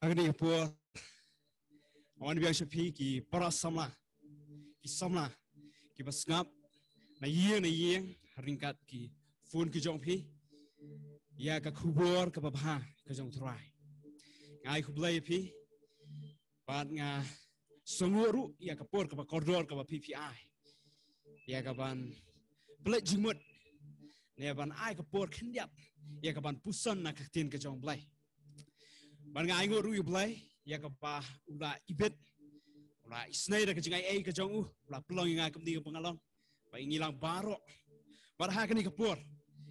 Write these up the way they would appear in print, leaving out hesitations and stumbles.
Agni po awan biang shapi ki para samla ki basngap na yeng ringkat ki phone ki jong phi ya ka khubor ka babha ka jong thrai ngai khublai phi pat nga songuru ya ka por ka koridor ka PPI ya ka ban blai jimut ne ban ai ka por khindiap ya ka ban pusan na ka tin ka jong blai ban ngai ngoru yu blai ya ka pa ula ibet ula isnai da ka jingai ai ka jong ula plong nga kam di ka pangalong ba ingilang baro bar ha ka ni ka por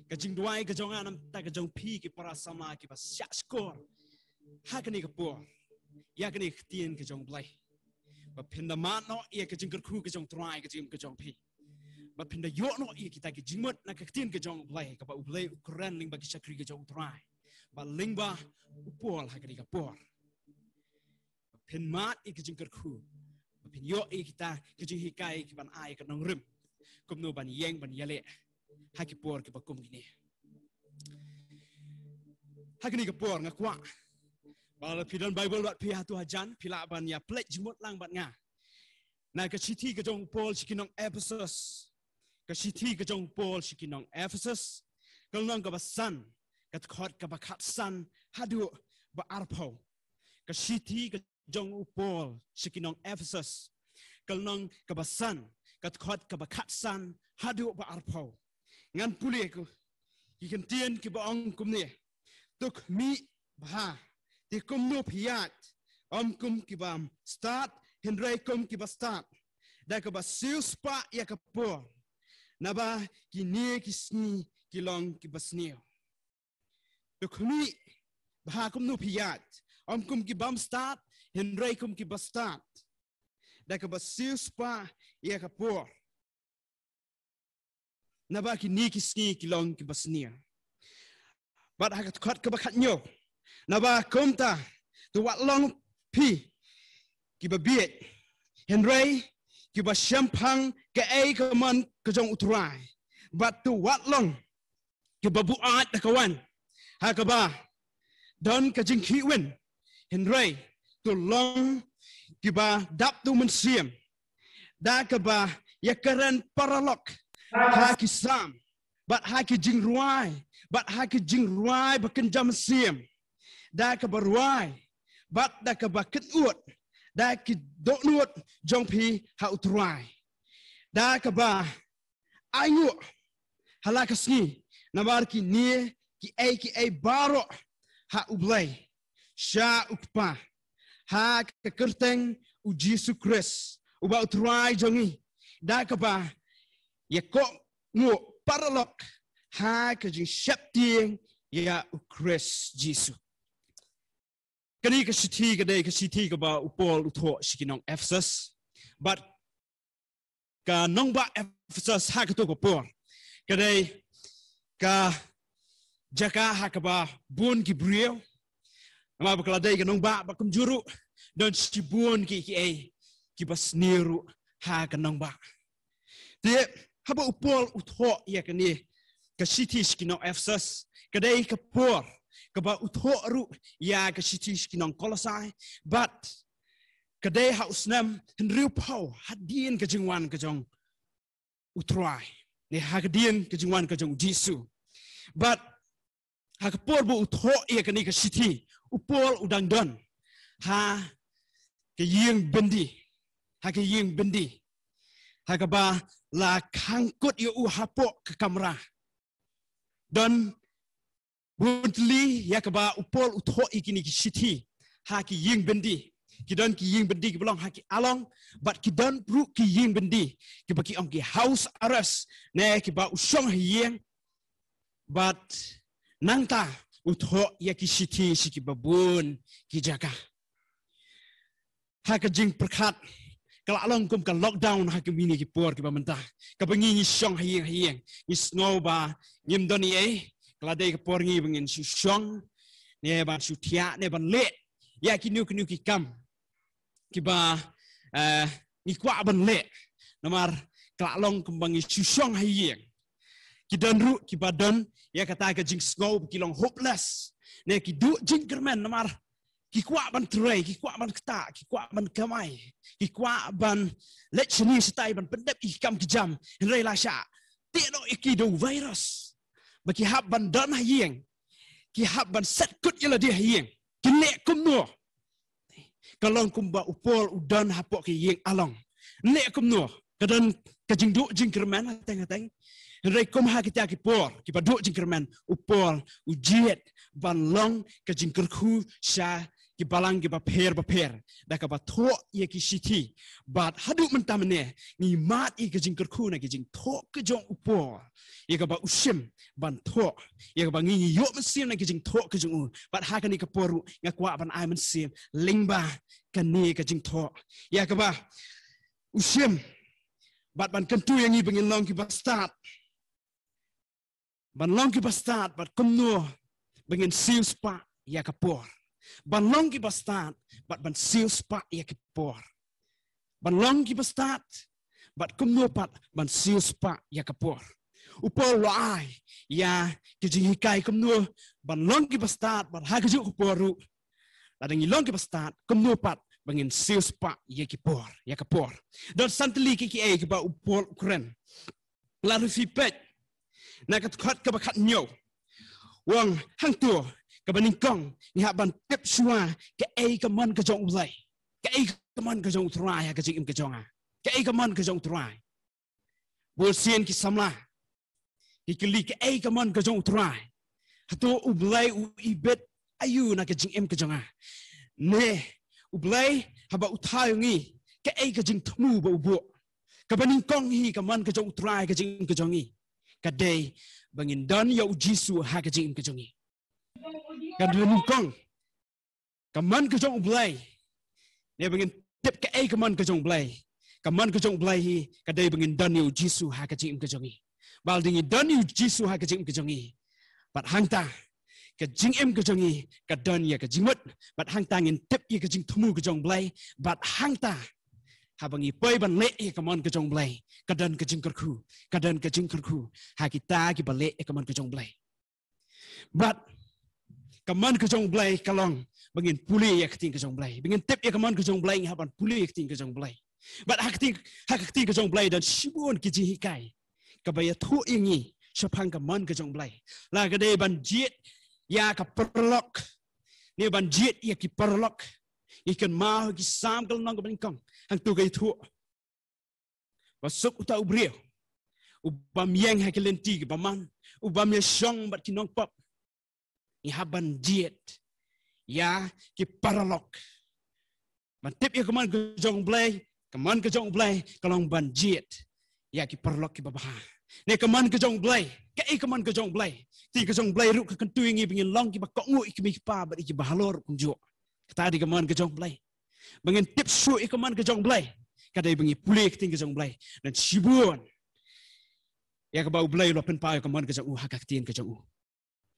ka jing duai ka jong anam ta ka jong phi ki para sama ki ba syak skor ha ka ni ka por ya ka ni tin ka jong blai ba pinda ma no ya ka jing ka khu ka jong trai ka jing ka jong phi ba pinda yo no ya kita ki jingmot na ka tin ka jong blai ka ba ublai ukran ling ba ki shakri ka jong trai ba ling ba upol ha ka ni ka por pin mat ik jing ka khu ba pin yo kita ka jing hikai ki ban ai ka nong rim kum no ban yeng ban yale ha ki por ki ba kum ni ha ka ni ka por nga kwa ba pidon bible wat pi hatu hajan pila ban ya plek jimot lang bat nga na ka chiti ka jong pol shikinong Ephesus ka chiti ka jong pol shikinong Ephesus kalnong ka basan ka khot ka bakhat san hadu ba arpho ka chiti ka jong pol shikinong Ephesus kalnong ka basan ka khot ka bakhat san hadu ba arpho ngan puli ko ikan tien ki ba ong kumni tuk mi ba ti kum no phiat kum ki bam start henry kum ki ba start da ka ba siu spa ya ka por na ba ki ni ki sni ki long ki ba snio to khni ba kum no phiat kum ki bam start henry kum ki ba start da ka ba siu spa ya ka por na ba ki ni ki sni ki long ki ba snio but ha ka khat ka ba khat nyo na ba komta to wat long pi ki ba biet henry ki ba shampang ka ai ka man ka jong utrai but to wat long ki ba buat da kawan ha ka ba don ka jing khi wen henry to long ki ba dap tu men siam da ka ba ya karan paralok ha ki sam but ha ki jing ruai but ha ki jing ruai ba kan jam siam da ka baruai bat da ka baket ut da ki do nuot jong pi ha utrai da ka ba ayu halaka sni na bar ki ni ki ai baro ha ublai sha ukpa ha ka kerteng u Jesus Christ u ba utrai jongi da ka ba ya ko ngo paralok ha ka jing shapting ya u Christ Jesus kani ka shiti ka ba upol utho shikinong Ephesus but ka nong ba Ephesus ha ka to ko por kadai ka jaka ha ka ba bun ki brio ma ba kala dai ka nong ba kum juru don si bun ki ba sniru ha ka nong ba te ha ba upol utho ya kani ka shiti shikinong Ephesus kadai ka por kaba utho ru ya ka shitish kinong Kolosai but kadai ha usnam henriu pau hadien ka jingwan ka jong utrai ne ha kadien ka jingwan ka jong Jisu but ha ka por bu utho ya ka ni ka shiti upol udang don ha ka yeng bendi ha ka ba la kangkut yu hapo ka kamera don buntli ya ka ba upol utho ikini ki shiti ha ki ying bendi ki don ki ying bendi ki belong ha ki along but ki don bru ki ying bendi ki ba ki ong ki house arrest ne ki ba usong yeng but nangta utho ya ki shiti ki babun ki jaga ha ka jing perkhat kala along kum ka lockdown ha ki mini ki por ki ba mentah ka bangi ni song hayeng ni snow ba ngim doni Keladai ke porngi bengin susong ne ban sutia ne ban le ya ki nu ki kam ki ba ni kwa ban le namar klalong kembangi susong hayeng ki don ru ki ba don ya kata ka jing snow ki long hopeless ne ki du jing kermen namar ki kwa ban tray ki kwa ban kta ki kwa ban kamai ki kwa ban lechni stai ban pendep ikam kijam rei la sha te no iki do virus ba ki hab ban don hieng ki hab ban set kut yela dia hieng ki le kum no kalon kum ba upol udan hapok ki hieng along le kum no kadan kajing du jingkerman teng rei kum ha kita ki por ki ba du jingkerman upol ujiet ban long kajing kerku sha ki balang ki ba per da ka ba tho ye ki siti bat hadu mentamne ni mat i ka jing kerku na ki jing tho ke jong upo ye ka ba usim ban tho ye ka ba ngi yo mesim na ki jing tho ke jong bat ha ka ni ka poru nga kwa ban ai mesim lingba ka ni ka jing tho ya ka ba usim bat ban kentu yang i bengin long ki ba start ban long ki ba start bat kumno bengin sil spa ya ka por ban long ki bastat bat ban sil spa ya ki por ban long ki bastat bat kumno pat ban sil spa ya ka por upol wai ya ki jing hikai kumno ban long ki bastat bat ha ka ju poru ladang long ki bastat kumno pat bangin sil spa ya ki por dan santli ki ai ki ba upol ukren la fi pet na ka khat ka ba khat nyo wang hang tu ka baning kong ni ha ban tip shua ka ai ka man ka jong ulai ka ai ka man ka jong trai ka jing im ka jonga ka ai ka man ka jong trai bol sien ki samla ki kli ka ai ka man ka jong trai hato ulai u ibet ayu na ka jing im ka jonga ne ulai haba uthai ngi ka ai ka jing thmu ba ubo ka baning kong hi ka man ka jong trai ka jing im ka jongi ka dei bangin dan ya jisu ha ka jing im ka jongi kan dulu kong kaman ke jong blai ne bengin tip ke ai kaman ke jong blai hi kadai bengin daniel jisu ha ka jing ke jongi bal dingi daniel jisu ha ka jing ke jongi bat hangta ke jing em ke jongi ka dan ya ka jingwat bat hangta ngin tip ye ke jing thumu ke jong blai bat hangta ha bangi poi ban le ye kaman ke jong blai kadan ke jing kerku ha kita ki bale ye kaman ke jong blai bat kaman ke jong blai kalong bangin puli ya keting ke jong blai bangin tip ya kaman ke jong blai haban puli ya keting ke jong blai bat hak keting ke jong blai dan shibun ki ji hikai ka baya thu ingi sapang kaman ke jong blai la ga de ban jit ya ka perlok ne ban jit ya ki perlok ikan ma ki sam kal nong ban kong hang tu kai thu basuk uta ubrio ubam yang hakelenti ke paman ubam ya shong bat ki nong pop ihaban diet ya ki paralok mantip ya kaman ke jong blai kalong ban diet ya ki paralok ki babaha ne kaman ke jong blai kaman ke jong blai ti ke jong blai ru ka kentu ngi bingin long ki bakok ngu ki mi pa ba ki bahalor kunjo kata di kaman ke jong blai bangin tip su kaman ke jong blai kadai bingi pulih ke jong blai dan sibun ya ka bau blai lo pen pa kaman ke jong hakak tin ke jong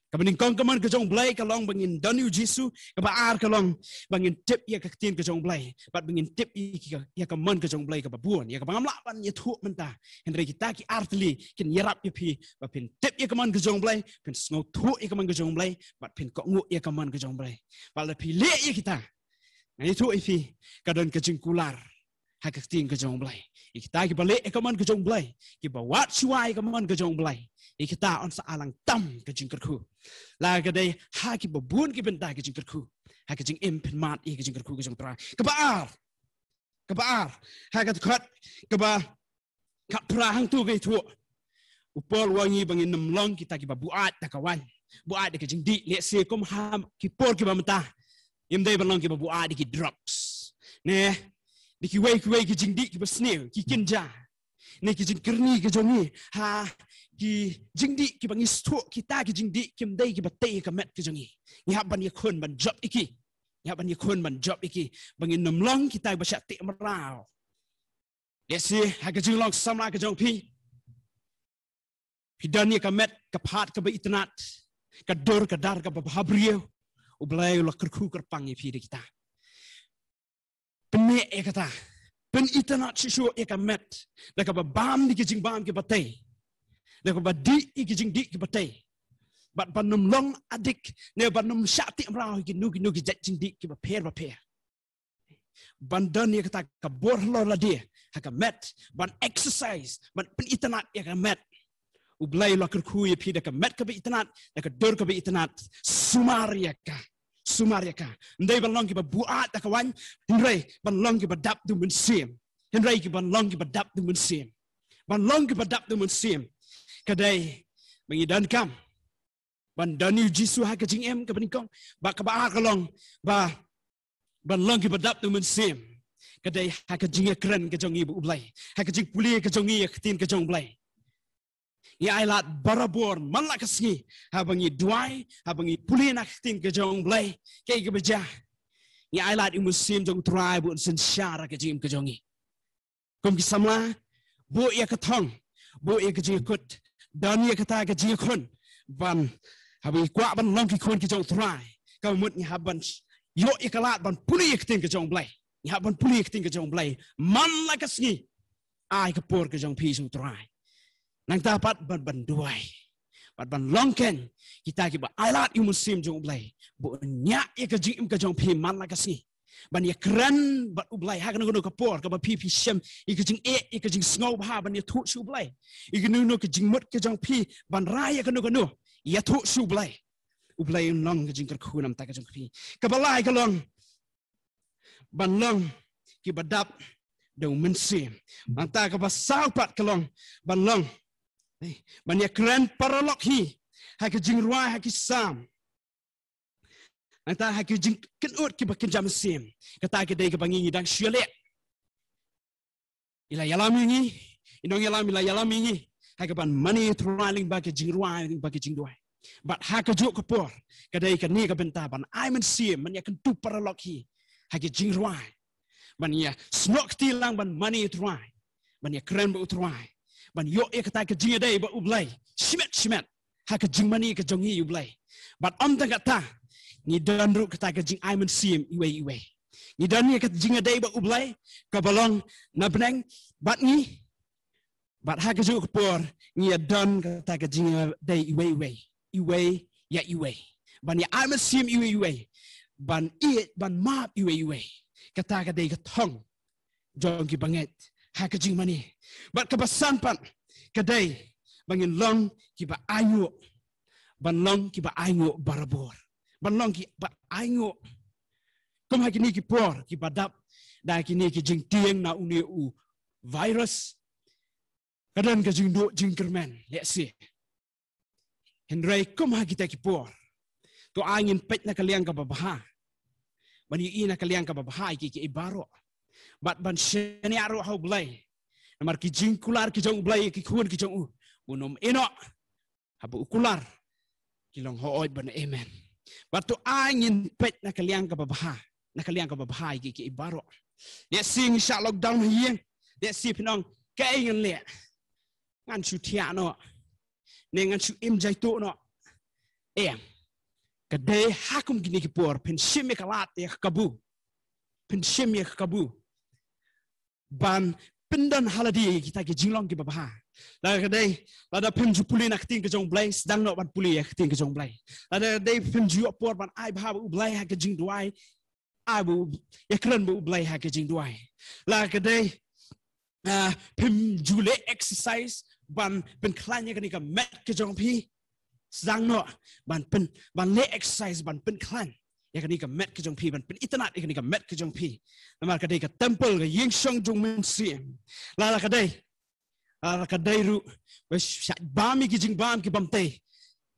kabening kong kaman ke jong blai kalong bangin daniu jisu ka baar kalong bangin tip ya ka tin ke jong blai bat bangin tip ya kaman ke jong blai ka babuan ya ka bangam lapan ya thu menta henry kita ki artli kin yarap ya pi ba pin tip ya kaman ke jong blai pin sngo thu ya kaman ke jong blai bat pin ko ngu ya kaman ke jong blai bal pi le ya kita ngai thu ifi kadon ke jingkular ha ka tin ke jong blai kita ki balik kaman ke jong blai ki bawat suai kaman ke jong blai kita on sa alang tam ke jingkerku la ga dei ha ki babun ki benta ke jingkerku ha ke jing impen mat ke jingkerku ke jong tra ke baar ha ka khat ke ba ka pra hang tu ke thu upol wangi bangin nem long kita ki babuat ta kawan buat ke jing di le se kom ha ki por ki bamta im dei balong ki babuat ki drugs ne di ki wei ki jing di ki basneu ki kinja ne ki jing kerni ke jongi ha ki jingdi ki bangis thu kita ki jingdi kim dei ki batei ka met ki jongi ni ha ban ye khon ban job iki bangin nom long kita ba sha ti marao yesi ha ka jing long samla ka jong pi dan ye ka met ka phat ka ba itnat ka dor ka dar ka ba habrio ublai lo kerku kerpang ye pi de kita pene e kata pen itnat shu e ka met da ka ba bam di ki jing bam ki batei da ko ba di ki jing di ki batei bat banum long adik ne banum syati amrau ginu ki jat jing dik ki ba per bandan ya kata ka bor lo la dia haka met ban exercise ban pen itanat ya ka met ublay lo kerku ya pi da ka met ka be itanat da ka dor ka be itanat sumaria ka ndai ban long ki ba buat da ka wan henry ban long ki ba dap du mun sim henry ki ban long ki ba dap du mun sim ban long ki ba dap du mun sim kadai mengidan kam ban dani jisu haka jing em ka benikong ba ka ba ka long ba ban long ki ba dap du mun sim kadai haka jing kren ka jong ibu ublay haka jing puli ka jong i tin ka jong blay ya ailat barabor malak kasngi habangi duai habangi puli nak tin ka jong blay kay ka beja ya ailat i musim jong trai bu sen syara ka jing ka jong i kom ki samla bo ya ka thong bo ya ka jing kut dan ya kata ka jing kon ban habangi kwa ban long ki kon ki jong trai ka mut ni haban yo ikalat ban puli ka tin ka jong blay ya ban puli ka tin ka jong blay malak kasngi ai ka por ka jong pi su trai nang dapat ban duai ban longken kita ki ba ailat yu musim jong ublay bo nya ya ka jing ka jong pi man la kasi ban ya kran ba ublay ha ka no ka por ka ba pi shem i ka jing i ka jing snow ba ban ya thu su ublay i ka no ka jing mut ka jong pi ban ra ya ka no ya thu su ublay long ka jing ka khu nam ta ka jong pi ka ba lai ka long ban long ki ba dap do musim man ta ka ba sao pat ka long ban long ban ya keren paralok hi hak jing ruai hak sam anta hak jing kenut ki bakin jam sim kata ke dai ke bangi dang syale ila yalam ni inong yalam ni hak ban mani traling ba ke jing ruai ba ke jing duai bat hak juk ke por ke dai ke ni ke benta ban ai men sim man ya kan tu paralok hi hak jing ruai ban ya snok tilang ban mani truai ban ya keren ba utruai ban yo e kata ke jing dai ba ublay shimet ha ke jing mani ke jong hi ublay bat om ta kata ni dan ru kata ke jing aiman sim iwe ni dan ni ke jing dai ba ublay ka balong na beneng bat ni bat ha ke ju ke por ni dan kata ke jing dai iwe ya iwe ban ya aiman sim iwe ban ban map iwe kata ke dai ke thong jong ki banget ha ke jing mani bat kebasan pan kedai bangin long ki ba ayu ban long ki ba ayu barabor ban long ki ba ayu kom ha kini ki por ki badap da kini ki jing tieng na uni u virus kadan ka jing do jing kermen le si henry kom ha kita ki por to angin pet na kaliang ka babaha ban yi na kaliang ka babaha ki ibaro bat ban shani aro ha blai namar ki jing kular ki jong blai ki khun ki jong u bunom eno habu kular ki long ho oi ban amen bat to angin pet na kaliang ka babaha ki ibaro ya sing sha lockdown hieng ya si pinong ka ngan le ngan chu thia no ne ngan chu im jai to no em ka de hakum gini ki por pen shim ka lat ya kabu pen shim ya kabu ban pendan haladi kita ke jinglong ke babaha la kadai la da penju puli nak ting ke jong blai sedang no ban puli ya ting ke jong blai la da dai penju por ban ai ba bu blai ha ke jing duai ai bu ya kran bu blai ha ke jing duai la kadai penju le exercise ban pen klanya ke ni ka met ke jong pi sedang no ban le exercise ban pen klan ya kan ka met ke jong pi ban pen itanat ya kan ka met ke jong pi namar kadai ka temple ka ying song jong men sim la kadai ru wes bam ki jing bam ki bam te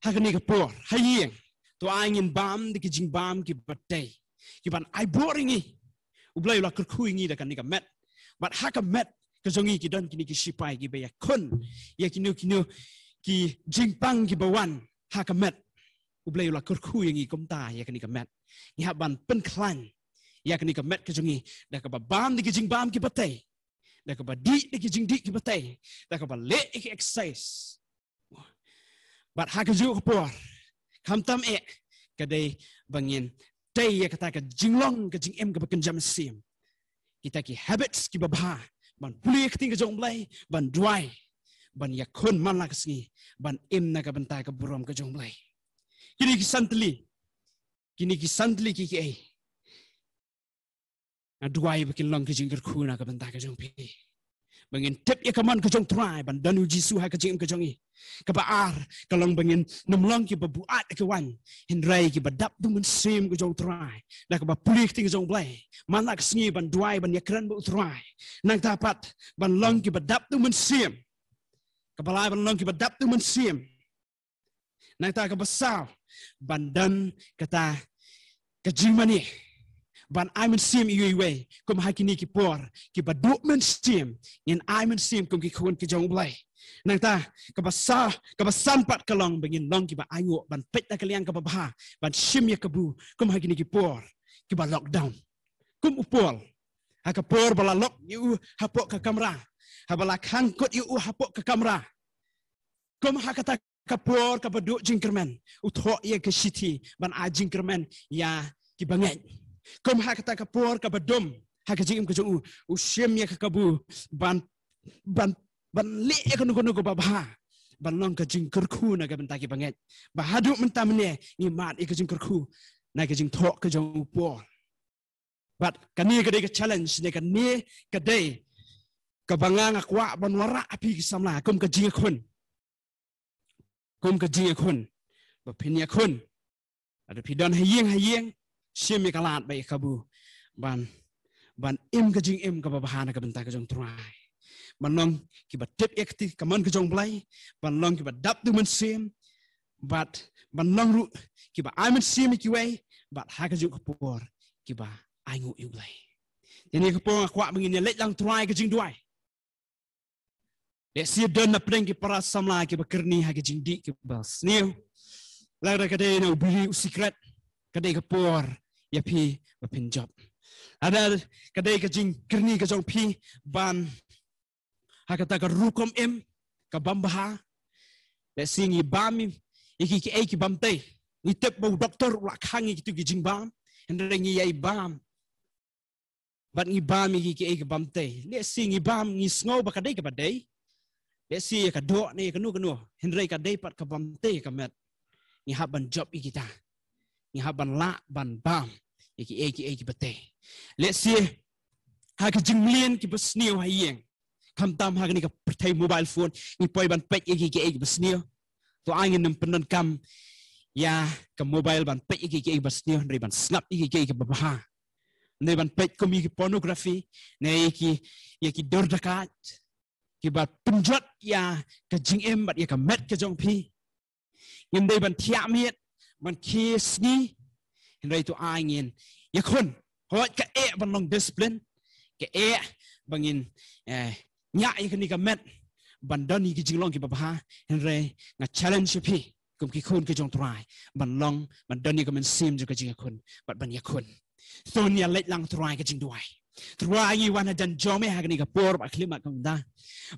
ha kan ka por hayeng to angin bam ki jing bam ki batei ki ban ai boring i ublai la kurkhui ngi da kan ka met but ha ka met ke jong ki don ki sipai ki be ya kun ya kinu ki jing pang ki bawan ha ka met ublai la kurkhui ngi kom ta ya kan ka met ni ha ban pen klan ya kan ka met ke jongi da ka bam di jing bam ki batei da ka di jing di ki batei da ka le ki exercise but ha ka ju ko por kam tam e ka dei bangin dei ya kata ka jinglong ka jing em ka bakan jam sim kita ki habits ki babha ban puli ka ting ka jong blai ban dry ban ya kon man la ka sngi ban em na ka banta ka burom ka jong blai Kini kisantli kiki ai. Aduai bikin long kejing kerku na kebentak kejong pi. Bangin tip ya kaman kejong try ban danu jisu ha kejing kejong i. Kebaar kalong bangin nemlong ki babuat kewan. Hindrai ki badap tu men sim kejong try. Da ke bapulik ting kejong blai. Mana kesengi ban duai ban yakran bu try. Nang tapat ban long ki badap tu men sim. Kebalai ban long ki badap tu men sim. Nang ta ke besar ban dan kata kejing mani. Ban I men sim iwe kum hakini ki por ki baduk men sim in I men sim kum ki kun ki jong blai nang ta ka basan pat kalong bengin long ki ba ayo ban pet ta kaliang ka babha ban sim ya kabu kum hakini ki por ki ba lockdown kum upol ha ka por bala lock yu hapok ka kamera ha bala kangkut yu hapok ka kamera kum hakata ka por ka baduk jingkerman uthok ya ke city ban a jingkerman ya ki bangai Kum hak kata kapur kabadum hak jing kejung usim ya kabu ban le ekonomi ko babha ban long kejing kerku na ka bentaki banget bahadu mentamne ni mat ikejing kerku na kejing thok kejung upol but kani kadai ke challenge ne kani kadai kabangang akwa ban wara api kisamla kum kejing kun bapinya kun ada pidan hayeng Sim ya kalat baik kabu ban im kejing im ke babahana ke bentak kejong try ban long ki batip ekti kaman kejong blai ban long ki badap tu men sim bat ban long ru ki ba ai men sim ki wei bat ha kejong kapor ki ba ai ngu yu blai ini kapor akwa begini let lang try kejing duai dek si don na preng ki para samla ki bakerni ha kejing di ki bas niu lara kadai na ubiri secret kadai kapor ya pi bapin job ada kadai kejing kerni kejong pi ban hakata ka rukom em ka bambaha le singi bami iki ki bamte ni tep bau doktor la khangi kitu kejing bam hendengi yai bam ban ngi bam iki ki bamte le singi bam ngi sngo ba kadai ka badai le si ka do ni kanu hendrei ka dai pat ka bamte ka met ni haban job ikita ni haban la ban bam iki bate let's see ha ka jinglian ki basniu hayeng kam tam ha ni ka pertai mobile phone ni poi ban pek iki basniu to angin nem penan kam ya ka mobile ban pek iki basniu dari ban snap iki babha ne ban pek ko mi pornography ne iki dordakat ki bat penjot ya ka jingem bat ya ka met ka jong pi ngem dei ban thiamiet ban kisni Henry tu angin ya kun hot ka ban long discipline ka bangin nya ikani ka met bandan ki jinglong ki babha Henry nga challenge pi kum ki kun ki jong try ban long bandan ka men sim ju ka jing kun bat ban ya kun so nia let lang try ka jing duai try yi wan dan jome ha ka por ba klima kam da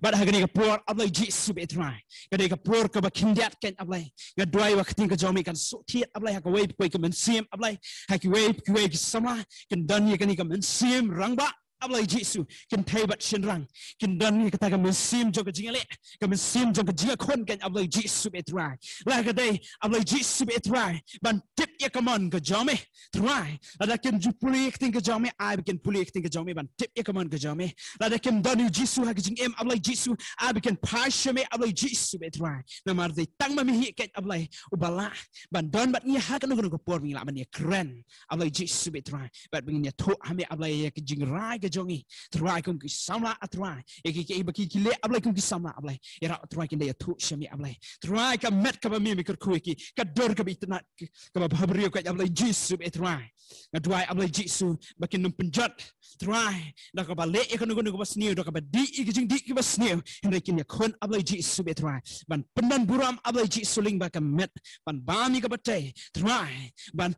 bat ha ka por ablai ji su be try ka ka por ka ba kindiat ken ablai nga duai wa kting ka jome kan so tiet ablai ha ka wei poi ka men sim ablai ha ki wei ki sama kan dan yi ka men sim rang ba ablai jisu kin thai bat shin rang kin dan ni kata ka men sim jo ka jingale ka men sim jo ka jinga khon kan ablai jisu be try la ka dai ablai jisu be try ban tip ya kamon ka jome try ada kin ju puli acting ka jome I bikin puli acting ka jome ban tip ya kamon ka jome ada kin dan jisu ha ka jing em ablai jisu I bikin pashame ablai jisu be try na mar dai tang ma mi hi ket ablai ubala ban dan bat ni ha ka no ko por mi la ban ya kren ablai jisu be try bat bingin ya tho ha me ablai ya ka jing rai jongi try kum ki samla atry ki baki ki le ablai kum ki samla ablai era try ki le thu shami ablai try ka met ka mi mi ku ki ka dor ka bitna ka ba habri ka ablai jisu be try na try ablai jisu bakin num penjat try da ka ba le ka nu ba sniu da ka ba di ki jing di ki ba sniu hindai kin ya khon ablai jisu be try ban penan buram ablai jisu ling ba ka met ban ba mi ka bate try ban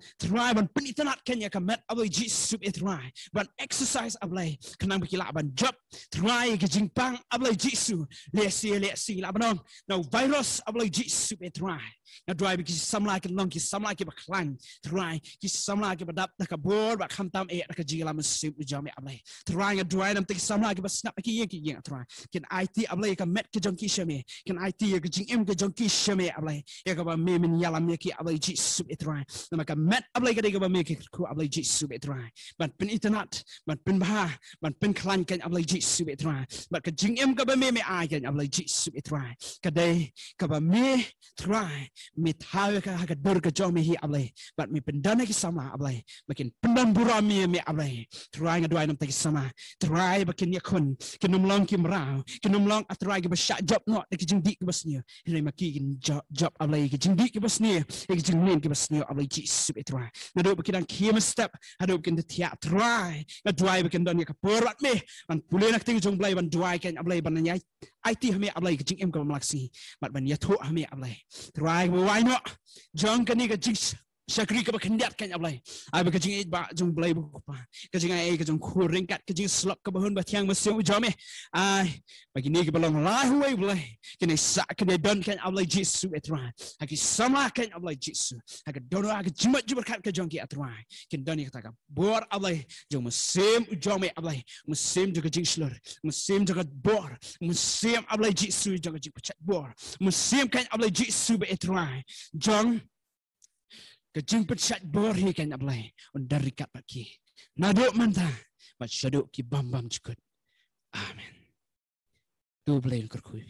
penitenat ken ya ka met ablai jisu be try ban exercise ablai ablay kenang bikila ban job try ke jingpang ablay jisu lesi la banong no virus ablay jisu be try na drive ki samla ki long ki samla ki baklang try ki samla ki badap na ka bor ba kham tam e ka jila masip jam ablay try nga drive nam tik samla ki basnap ki yang try kin IT ablay ka met ki jong ki shame kin IT ki jing em ki jong ki shame ablay ya ka ba me min yala me ki ablay jisu be try na ka met ablay ka de ka ba me ki ku ablay jisu be try ban pen internet ban pen bah ban pen klan kan ablay jisu be try ban ka jing em ka ba me ai kan ablay jisu be try ka de ka ba me try me tahu ka dur ka jom hi ablay bat me pendana ki sama ablay makin pendam burami me ablay try ngadoi nam taki sama try bakin yakun kinum long kim rau kinum long atrai ki basyak job no ki jing dik ki basnia ni maki kin job ablay ki jing dik ki basnia ki jing nen ki basnia ablay ji sub try ngado bakin kim step hado bakin tiak try ngadoi bakin don ka porat me an pule nak ting jong blay ban doi kan ablay ban nyai IT hame ablay ki jing em ka malaksi bat ban ya tho hame ablay try why not jong kani ka jing sakri ka bakendiat kan ablay ai ba ka jing ba jong blay bu pa ka jing ai ka jong khuring kat ka jing slok ka bahun ba thiang ma siu jom ai bagi ni ka balong lai huai blay kini sa kini don kan ablay jisu etran haki sama kan ablay jisu haki don ha ka jimat jibat kat ka jong ki atran kin don ni ka bor ablay jong musim jom ablay musim juga jing slur musim juga bor musim ablay jisu juga jing pechat bor musim kan ablay jisu etran jong kejing pechat bor hi kan ablay dari kat pagi naduk manta mat syaduk ki bam jukut amen tu blay kerkui